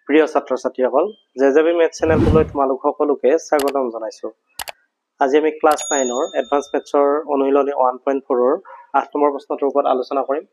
প্ৰিয় ছাত্ৰ-ছাত্ৰীসকল জেজেবি মেথছ চেনেলটোলৈ তোমালোক সকলোকে স্বাগতম জনাইছো। আজি আমি ক্লাছ 9ৰ এডভান্স মেথছৰ অনুশীলনী 1.4ৰ 8 নম্বৰ প্ৰশ্নটোৰ ওপৰত আলোচনা কৰিম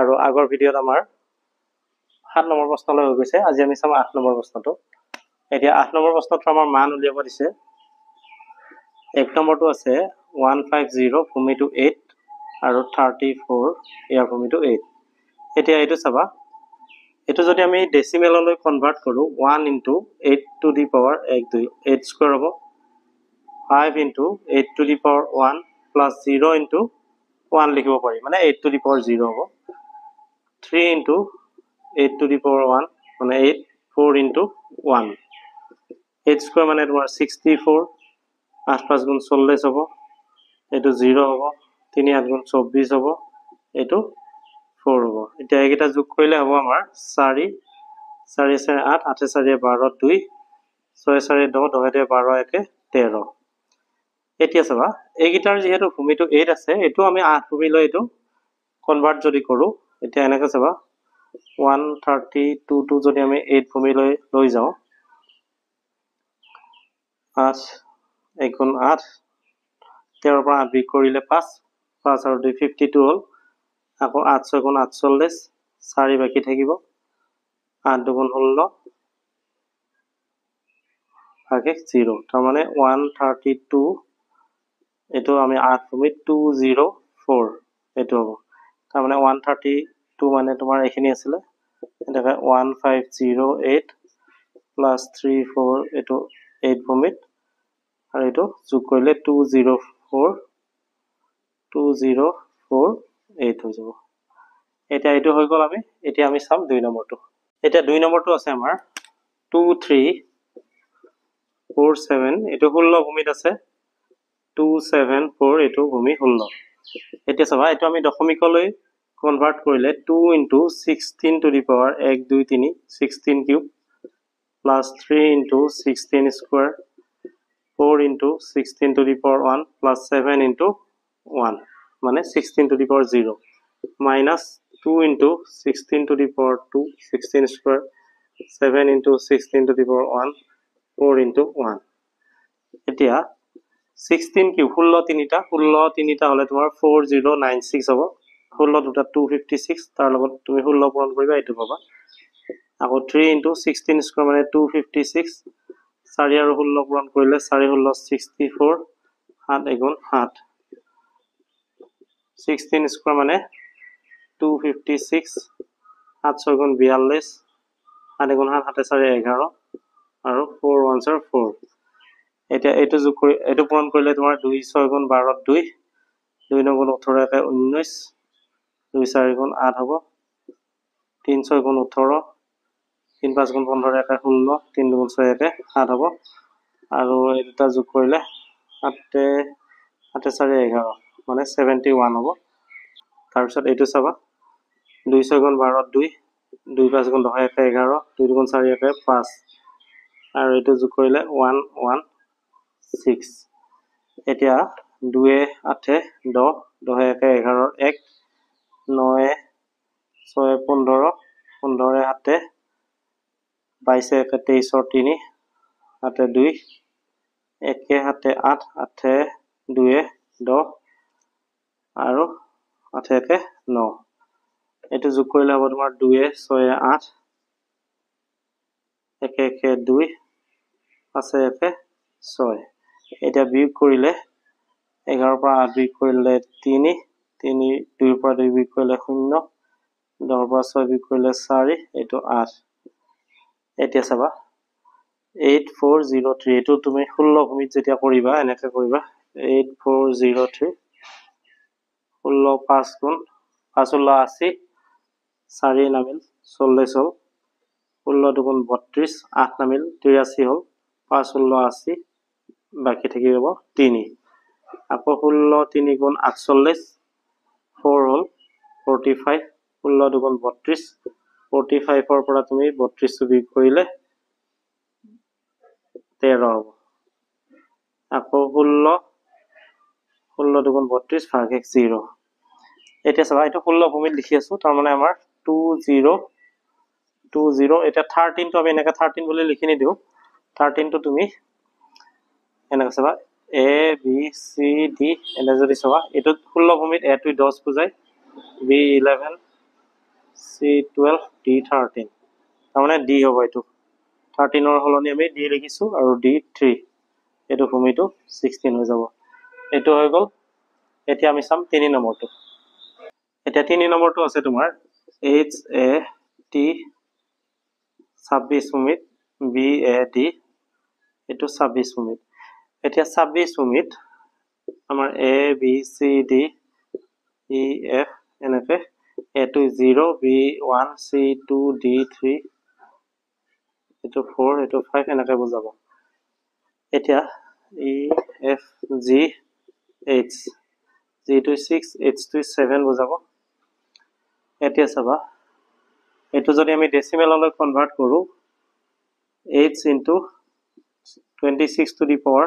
আৰু আগৰ ভিডিঅ'ত আমাৰ 7 নম্বৰ প্ৰশ্নলৈ হৈ গৈছে। আজি আমি চাম 8 নম্বৰ প্ৰশ্নটো। এতিয়া 8 নম্বৰ প্ৰশ্নটো আমাৰ মান উলিয়াব দিছে। 1 নম্বৰটো আছে 150 ভূমিটো 8 আৰু 34 ইয়াৰ ভূমিটো 8। এতিয়া এইটো চাবা, এটো যদি আমি ডেসিমেললৈ কনভাৰ্ট কৰো 1 into 8 to the power 8 square হ'ব 5 into 8 to the power 1 plus 0 into 1 লিখিব পাৰি, মানে 8 to the power 0 হ'ব 3 into 8 to the power 1 মানে 8 4 into 1 8 স্কয়ার মানে তোমাৰ 64 8 5 গুণ 40 হ'ব, এটো 0 হ'ব 3 8 গুণ 24 হ'ব, এটো 4 হ'ব। এতিয়া এইকেইটা যোগ কৰিলে হ'ব আমাৰ 4 4 4 8 8 4 12 2 6 4 10 10 12 1 13। এতিয়া চাবা এইকেইটাৰ যেহেতু ভূমিটো 8 আছে, এটো আমি 8 ভূমিলৈ এটো কনভাৰ্ট যদি কৰো, এতিয়া এনেকৈ চাবা 132 টো যদি আমি 8 ভূমিলৈ লৈ যাও 8 1 গুণ 8 13 পৰা 8 বিয়োগ কৰিলে 5 5 আৰু 2 52 হ'ল, আকৌ 8 6 গুণ 48 4 বাকি থাকিব 8 2 গুণ 16 ভাগে 0, তাৰ মানে 132 এটো আমি 8 ভূমিত 204 এটো হ'ব, তাৰ মানে 132 মানে তোমাৰ এখিনি আছিল এটা 1508 plus 34 এটো 8 ভূমিত আৰু এটো যোগ কৰিলে 204 হৈ যাব। এটা এটো হৈ গল আমি। এতিয়া আমি চাম 2 নম্বৰটো। এটা 2 নম্বৰটো আছে আমাৰ 2347 এটো 16 ভূমিত আছে 274 এটো ভূমি 16। এতিয়া চাবা এটো আমি দশমিকলৈ কনভার্ট কৰিলে 2 into 16 to the power 1 2 3 16 cube plus 3 into 16 square 4 into 16 to the power 1 plus 7 into 1 মানে 16 to the power 0 minus 2 into 16 to the power 2 16 square 7 into 16 to the power 1 4 into 1। এতিয়া 16 কিউব 16 তিনিটা হলে তোমাৰ 4096 হ'ব, 16 দুটা 256 তাৰ লগত তুমি 16 পূৰণ কৰিবা এটো পাবা, আকৌ 3 into 16 স্কয়াৰ মানে 256 4 আৰু 16 পূৰণ কৰিলে 4 16 64 7 গুণ 7 16 স্কয়াৰ মানে 256 7 6 গুণ 42 7 গুণ 7 7 4 11 আৰু 4 1 4। এতিয়া এটো যোগ কৰি এটো পূৰণ কৰিলে তোমাৰ 2 6 গুণ 12 2 2 9 গুণ 18 1 19 2 4 গুণ 8 হ'ব 3 6 গুণ 18 3 5 গুণ 15 1 16 3 2 গুণ 6 1 7 হ'ব আৰু এটা যোগ কৰিলে 7 7 4 11 মানে 71 হ'ব। তাৰ পিছত এটো চাবা 2 6 গুণ 12 2 2 5 গুণ 10 1 11 2 গুণ 4 1 5 আৰু এটো যোগ কৰিলে 116। এতিয়া 2 8 10 10 1 11 1 9 6 15 15 7 22 1 23 3 7 2 1 7 8 8 2 10 আৰু 8 1 9 এটো যোগ কৰিলে হ'ব তোমাৰ 2 6 8 1 1 2 5 1 6। এটা বিয়োগ কৰিলে 11 পৰা 8 বিয়োগ কৰিলে 3 3 2 পৰা 2 বিয়োগ কৰিলে 0 10 পৰা 6 বিয়োগ কৰিলে 4 এটো 8। এতিয়া চাবা 8403 এটো তুমি 16 ভূমিত যেতিয়া কৰিবা এনেকৈ কৰিবা 8403 16 5 গুণ 5 16 80 4 নামিল 40 হ'ল 16 2 গুণ 32 8 নামিল 83 হ'ল 5 16 80 বাকি থাকি যাব 3 আকৌ 16 3 গুণ 48 4 হ'ল 45 16 2 গুণ 32 45 ৰ পৰা তুমি 32 বিয়োগ কৰিলে 13 হ'ব, আকৌ 16 2 গুণ 32 ভাগে 0। এতিয়া চাবা এটো 16 ভূমিত লিখি আছো, তাৰ মানে আমাৰ 20 20 এটা 13 টো আমি এনেকা 13 বুলি লিখি নি দিও 13 টো তুমি এনেকা চাবা a b c d এনে যদি চাবা এটো 16 ভূমিত a টো 10 বুজায় b 11 c 12 d 13 তাৰমানে d হ'ব এটো 13 ৰ হলনি আমি d লিখিছো আৰু d 3 এটো ভূমিটো 16 হৈ যাব এটো হৈ গল এতিয়া আমি চাম 3 নম্বৰটো এতিয়া 3 নম্বৰটো আছে তোমাৰ h a t 26 ভূমিত b a d এটো 26 ভূমিত এতিয়া 26 ভূমিত আমাৰ a b c d e f এনেকে a to 0 b 1 c 2 d 3 এটো 4 এটো 5 এনেকে বুজাব এতিয়া e f g h g to 6 h to 7 বুজাব এতিয়া চাবা এটো যদি আমি ডেসিমেললৈ কনভার্ট কৰো h into 26 to the power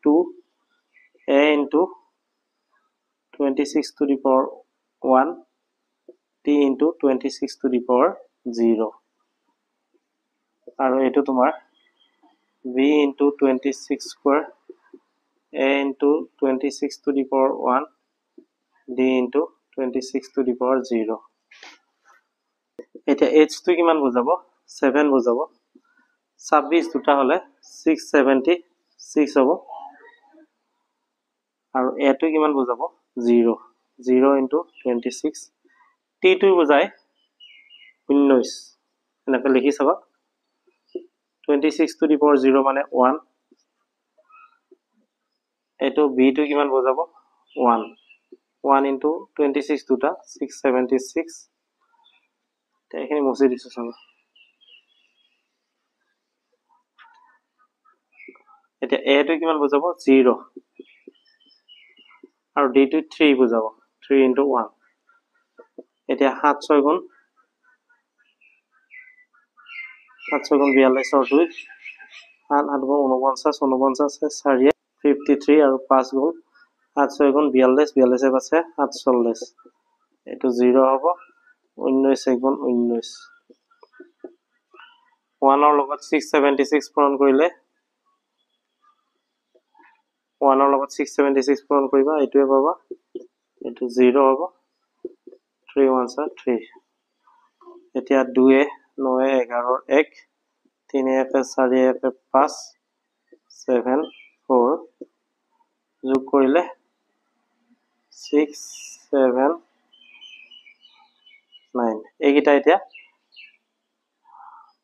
2 a into 26 to the power 1 t into 26 to the power 0 আৰু এটো তোমাৰ b into 26 square a into 26 to the power 1 d into 26 to the power 0 এটা h to কিমান বুজাব 7 বুজাব 26 দুটা হলে 676 হ'ব আৰু a to কিমান বুজাব 0 0 into 26 t to বুজায় 19 এনেকৈ লিখি চাবা 26 to the power 0 মানে 1 এটো b to কিমান বুজাব 1 1 into 26 দুটা 676 এখানে মুছে দিছো চাবা এটা a to কিমান বুজাব 0 আৰু d to 3 বুজাব 3 into 1 এটা 7 6 গুণ 7 6 গুণ 42 और 2 7 8 গুণ 49 49 4 53 আৰু 5 গুণ 7 6 গুণ 42 42 এ পাছে 47 এটো 0 হ'ব 19 গুণ 19 1 ৰ লগত 676 পূৰণ কৰিলে 1 ৰ লগত 676 পূৰণ কৰিবা এটোৱে পাবা এটো 0 হ'ব 3 1 3 এতিয়া 2 9 11 1 3 1 4 1 5 7 4 যোগ কৰিলে 6 7 9 এইকিটা এতিয়া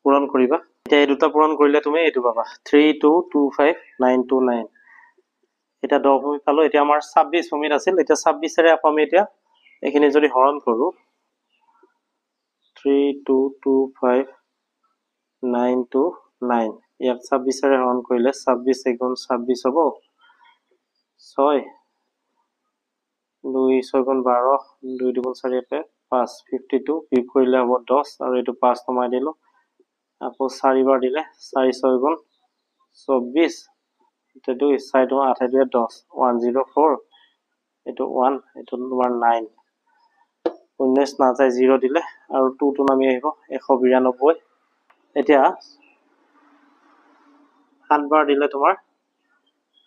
পূৰণ কৰিবা এতিয়া এই দুটা পূৰণ কৰিলে তুমি এটো পাবা 3225929 এটা 10 ভূমি পালো এতিয়া আমাৰ 26 ভূমিত আছিল এতিয়া 26 এৰে আমি এতিয়া এখিনি যদি হৰণ কৰো 3225929 ইয়াক 26 এৰে হৰণ কৰিলে 26 গুণ 26 হ'ব 6 2 6 গুণ 12 2 2 4 5 52 বিয়োগ কৰিলে হ'ব 10 আৰু এটো 5 কমাই দিলো আকৌ 4 বাৰ দিলে 4 6 গুণ 24 এটা 2 4 2 8 2 10 104 এটো 1 এটো তোমাৰ 9 19 না যায় 0 দিলে আৰু 2 টো নামি আহিব 192 এতিয়া 7 বাৰ দিলে তোমাৰ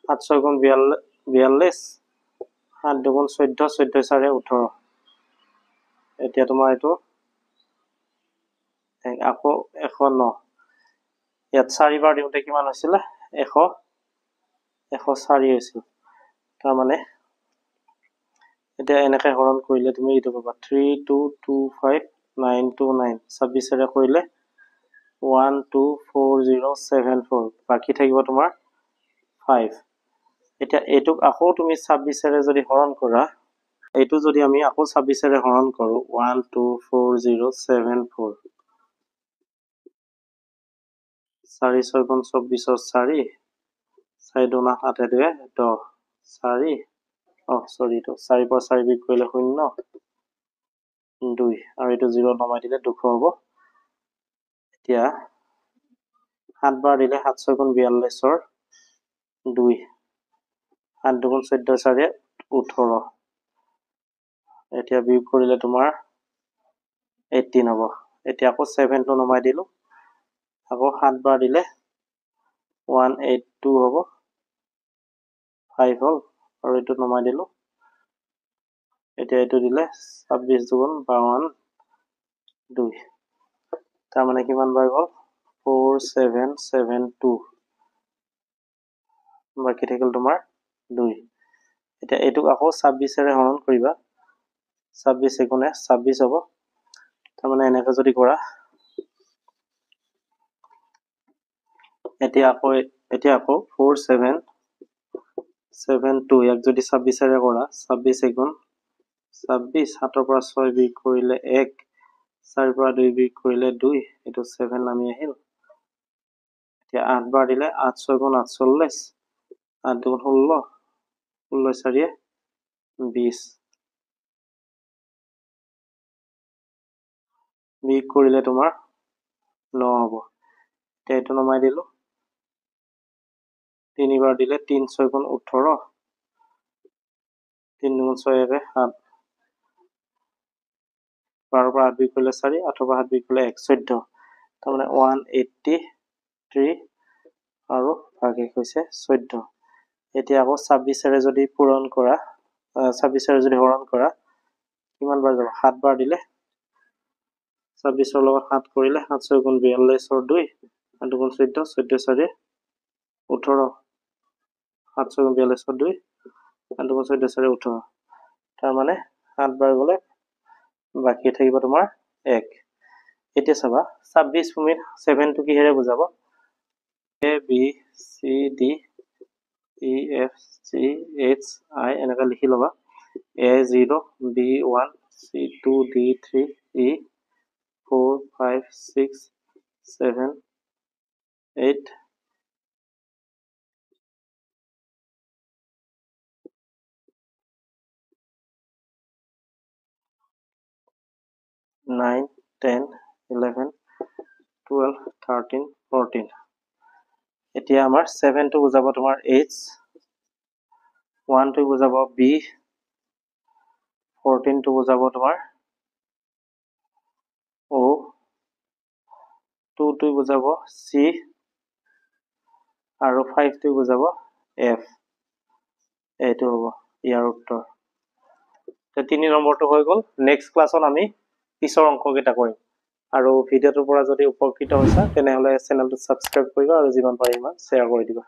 7 6 গুণ 42 7 2 গুণ 14 14 4 18 এতিয়া তোমাৰ এটো আকৌ 109 ইয়াত 4 বাৰ দিওতে কিমান হৈছিল 100 104 হৈছিল তাৰ মানে এতিয়া এনেকৈ হৰণ কৰিলে তুমি এটো পাবা 3225929 26 এৰে কৰিলে 124074 বাকি থাকিব তোমাৰ 5 এতিয়া এটোক আকৌ তুমি 26 এৰে যদি হৰণ কৰা এটো যদি আমি আকৌ 26 এৰে হৰণ কৰো 124074 4 6 গুণ 24 4 4 2 8 2 10 4 সৰি তো 4 পৰা 4 বিয়োগ কৰিলে 0 2 আৰু এটো 0 নমাই দিলে 200 হ'ব এতিয়া 7 বাৰ দিলে 7 6 গুণ 42 ৰ 2 7 2 গুণ 14 4 18 এতিয়া বিয়োগ কৰিলে তোমাৰ 18 হ'ব এতিয়া আকৌ 7 টো নমাই দিলো আকৌ 7 বাৰ দিলে 182 হ'ব 5 হ'ল আৰু এইটো নমাই দিলো এতিয়া এইটো দিলে 26 দুগুণ 52 2 তাৰ মানে কিমান বাৰ গ'ল 4772 বাকি থাকিল তোমাৰ 2 এতিয়া এইটোক আকৌ 26 এৰে হৰণ কৰিবা 26 এগুণে 26 হ'ব তাৰ মানে এনেকৈ যদি কৰা এতিয়া আকৌ 4772 ইয়াক যদি 26 এৰে কৰা 26 এগুণ 26 7 পৰা 6 বিয়োগ কৰিলে 1 4 পৰা 2 বিয়োগ কৰিলে 2 এইটো 7 নামি আহিল এতিয়া 8 বাৰ দিলে 8 6 গুণ 48 8 দুগুণ 16 16 4 20 বিয়োগ কৰিলে তোমাৰ 9 হ'ব এতিয়া এইটো নমাই দিলো 3 বাৰ দিলে 3 6 গুণ 18 3 দুগুণ 6 7 12 পৰা 8 বিয়োগ কৰিলে 4 8 পৰা 7 বিয়োগ কৰিলে 1 14 তাৰ মানে 183 আৰু ভাগশেষ হৈছে 14 এতিয়া আকৌ 26 এৰে যদি পূৰণ কৰা 26 এৰে যদি হৰণ কৰা কিমান বাৰ যাব 7 বাৰ দিলে 26 ৰ লগত 7 কৰিলে 7 6 গুণ 42 ৰ 2 8 দুগুণ 14 14 4 18 7 6 গুণ 42 ৰ 2 8 দুগুণ 14 4 18 তাৰ মানে 7 বাৰ গ'লে বাকি থাকিব তোমাৰ 1 এতিয়া চাবা 26 ভূমিত 7 টো কিহেৰে বুজাব A B C D E F G H I এনেকৈ লিখি লবা A0 B1 C2 D3 E 4 5 6 7 8 9 10 11 12 13 14 এতিয়া আমাৰ 7 টো বুজাব তোমাৰ H 1 টো বুজাব B 14 টো বুজাব তোমাৰ O 2 টো বুজাব C আৰু 5 টো বুজাব F এইটো হ'ব ইয়াৰ উত্তৰ 3 নম্বৰটো হৈ গ'ল নেক্সট ক্লাছত আমি পিছৰ অংককেইটা কৰিম আৰু ভিডিঅ'টোৰ পৰা যদি উপকৃত হৈছা তেনেহলে চেনেলটো সাবস্ক্ৰাইব কৰিবা আৰু যিমান পাৰি সিমান শ্বেয়াৰ কৰি দিবা